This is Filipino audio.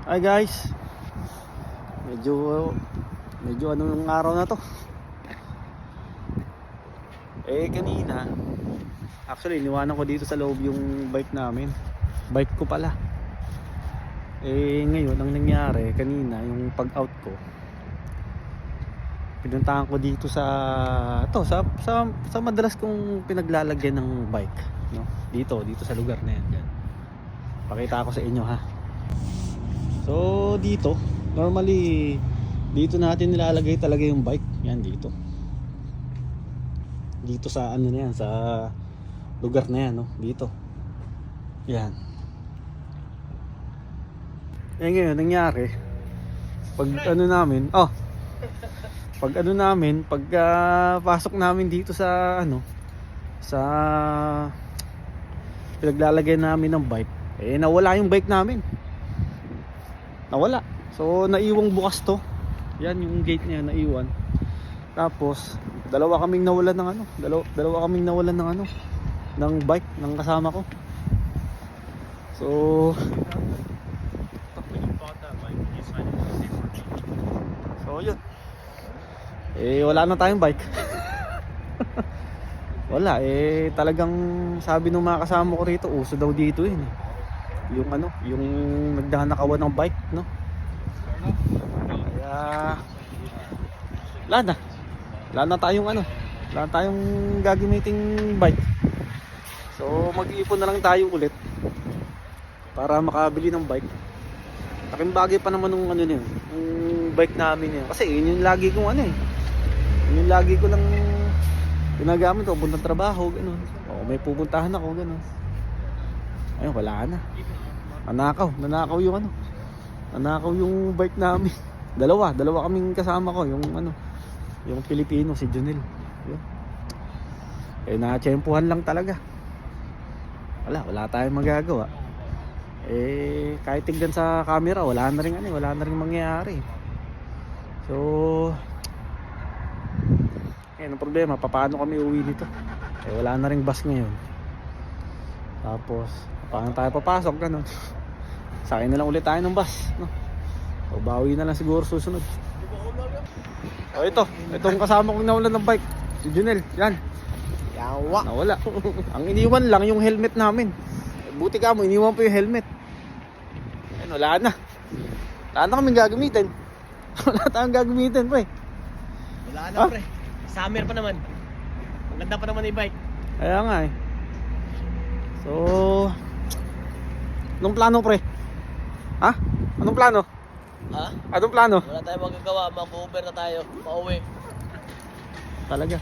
Hi guys. Medyo ano yung araw na to. Kanina actually iniwanan ko dito sa loob yung bike namin. Bike ko pala. Ngayon ang nangyari kanina yung pag out ko. Pinuntahan ko dito sa madalas kong pinaglalagyan ng bike, no? Dito sa lugar na yan. Pakita ko sa inyo ha. So dito, normally dito natin nilalagay talaga yung bike. Yan dito. Dito sa ano na yan, sa lugar na yan, no? Dito. Yan. Ngayon nangyari pag pasok namin dito sa sa pinaglalagay namin ng bike, nawala yung bike namin. Nawala. So naiwang bukas to. Yan yung gate niya naiwan. Tapos dalawa kaming nawalan ng bike ng kasama ko. So yun. Wala na tayong bike. Wala, talagang sabi ng mga kasama ko rito, uso daw dito yun. Yung nagdanakawan ng bike, no? Kaya wala na tayong gagamiting bike. So mag-iipon na lang tayo ulit para makabili ng bike. Laking bagay pa naman nung yung bike namin yun. Kasi yun yung lagi kong yun yung lagi ko lang ginagamit ko puntang trabaho, gano'n. O may pupuntahan ako, gano'n. Ayun, wala na. Nanakaw yung bike namin. Dalawa kaming kasama ko, yung Pilipino, si Junel. Yun. Natsempuhan lang talaga. Wala tayong magagawa. Kahit tignan sa camera, wala na rin mangyayari. So ang problema, paano kami uwi nito? Wala na ring bus ngayon. Tapos paano tayo papasok, gano'n? Sakay na lang ulit tayo ng bus, no? O bawi na lang siguro susunod. Itong kasama kong nawalan ng bike, si Junel, yan. Nawala. Ang iniwan lang yung helmet namin. Buti ka mo, iniwan pa yung helmet. Wala na kaming gagamitin. Wala tayong gagamitin, pre. Wala na, pre. Summer pa naman. Ang ganda pa naman yung bike. Kaya nga So anong plano, pre? Ha? Anong plano? Ha? Anong plano? Wala tayong magagawa. Mag-Uber na tayo. Pauwi. Talaga